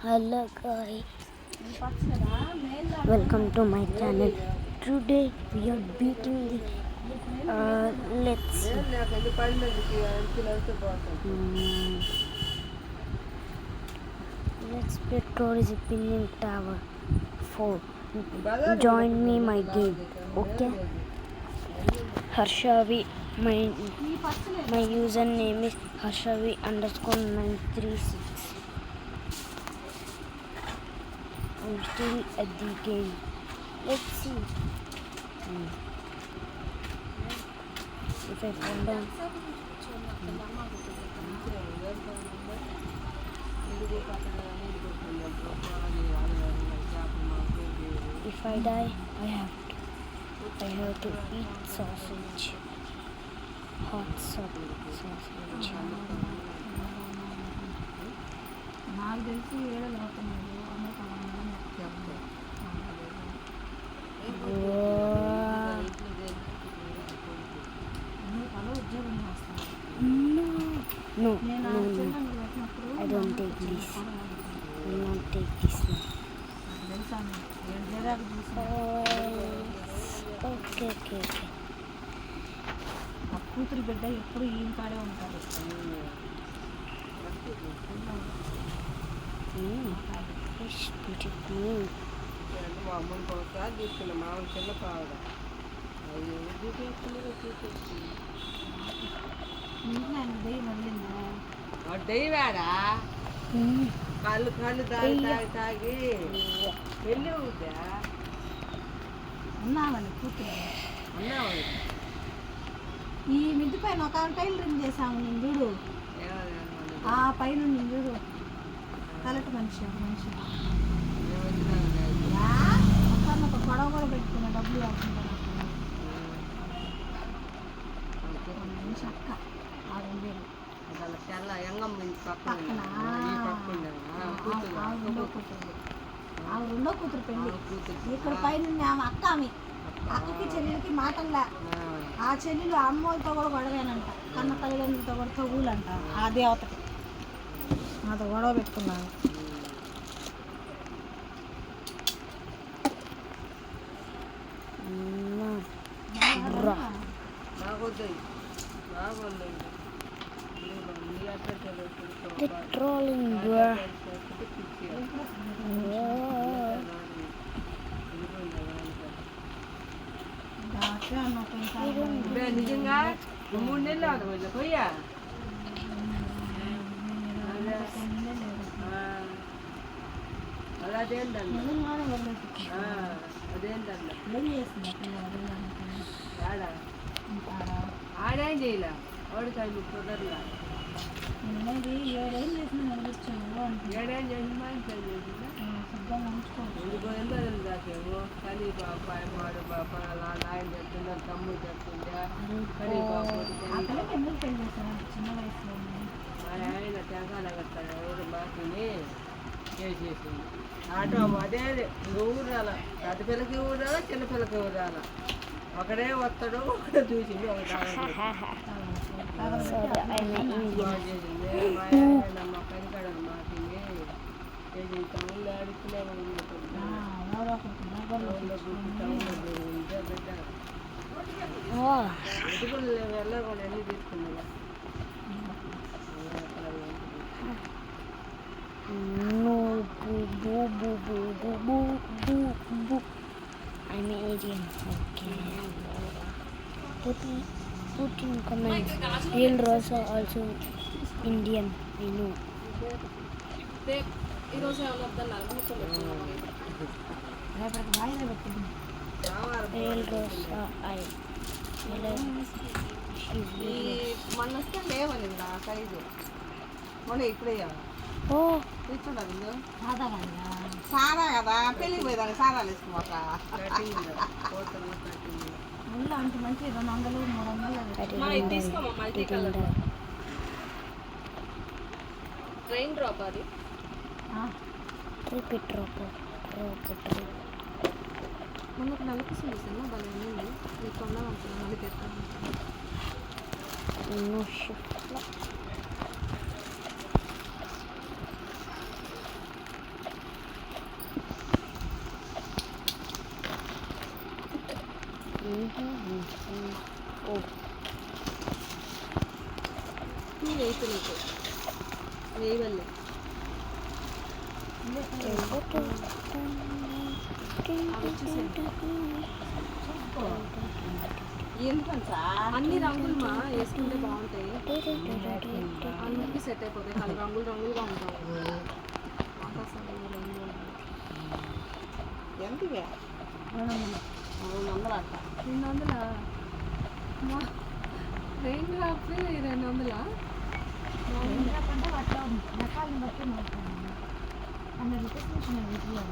Hello guys, welcome to my channel. Today we are beating the let's play Tories Opinion Tower 4. Join me my game, okay? Harshavi, my username is Harshavi_936. I'm still at the game. Let's see if I fall down. If I die, I have to eat sausage. Hot sausage. నాకు తెలిసి ఏడలు అవుతున్నాడు ఉద్యోగం No, I don't take this. I will not take this one. Okay. ఆ కూతురు బిడ్డ ఎప్పుడు ఈయన కాడే ఉంటారు. మా అమ్మని ఒకసారి తీసుకున్నా మామూలు చిన్న కావడ దయ్యాడా కళ్ళు తాగి వెళ్ళి అవుద్దా ఉన్నామని కూతురు అన్నావు ఈ మిద్ది పైన ఒక టైలరింగ్ చేసాము నేను చూడు ఆ పైన నేను చూడు కలెక్ట్ మనిషి ఒక గొడవ కూడా పెట్టుకున్నా డబ్బులు కాకుండా అక్క రెండో కూతురు పెళ్ళి ఇక్కడ పైన అక్క ఆమె అక్కకి చెల్లెలకి మాటల్లా ఆ చెల్లెలు అమ్మోళ్ళతో కూడా గొడవేనంట కన్న తల్లిదండ్రులతో కూడా తగులంట ఆ దేవతకి నాతో గొడవ పెట్టుకున్నాను. The trolling bro. నిజంగా 3 నెలలు అవుతుంది పోయా అదేంటండి ఆడేం చేయలే ఓడికాయ కుదరలా 7 ఏళ్ళు చేసిన నడిపించాను 7 ఏం చేసిందా ఎంత దాకేమో కానీ పాడు నాయన చెప్తున్నారు తమ్ముడు చెప్తుందా కానీ ఎందుకు పెళ్లి చేశాను చిన్న వయసులో ఆయన తెగాల కట్టాడు ఎవరు మాకిని చేసేసింది ఆటో అదే ఊరు రాల పెద్ద పిల్లకి ఊరు రాలా చిన్న పిల్లకి ఊరు రాలా ఒకడే వస్తాడు ఒకడే చూసింది ఒక మా పెంకాడు మాకిని చేసి టౌన్లో అడుగుతూనే వెళ్ళకుండా ఎన్ని తీసుకున్నా Boo. I'm an Asian. Okay. Put in comments. Real Rosa also Indian. I know. Real Rosa I. మొన్న వస్తే లేవని నా సైజు మొన్న ఇప్పుడే కూర్చున్నారు సారా కదా పెళ్ళికి పోయేదాన్ని సారాలు వేసుకోమాక అంత మంచి 200-300 ట్రైన్ డ్రాప్ అది ట్రిప్ మనకు నలిపిస్తుంది భలే ఉంది నీకు కొన్నాం అనుకున్నా నలిపేస్తాను Oh. ఎయిత్ నీకు వేయవల్లి ఎందుకంటా అన్ని రంగులు మా వేసుకుంటే బాగుంటాయి అన్నిటికీ సెట్ అయిపోతాయి కలర్ రంగులు రంగులుగా ఉంటాయి ఎంత ఇవే? 200 అంట 200 మా రెండు కాకపోతే 200 ఎందుకంటే వాటిలో రకాలను బట్టి మాట్లాడాను 100 రూపీస్ నుంచి నేను వీటిలో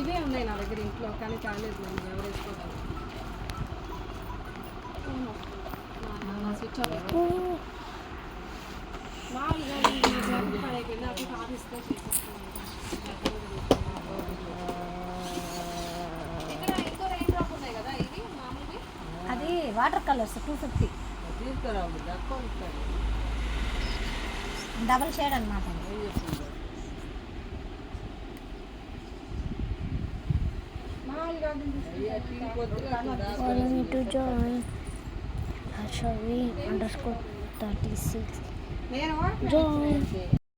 ఇవే ఉన్నాయి నా దగ్గర ఇంట్లో కానీ కాలేదు నేను ఎవరు వేసుకోవాలి స్విచ్ ఆఫ్ నాకు సాధిస్తే ఇక్కడ ఇంకో రెయిన్ డ్రాప్ ఉన్నాయి కదా ఇవి మామూలువి అది వాటర్ కలర్స్ 250 తీసుకురావు తక్కువ ఇస్తారు. డబల్ షేడ్ అనమాట ఏం చేస్తుంది? అయ్యా, టీ కొద్దిగా Follow me to join. Hashavi _36. నేను Join.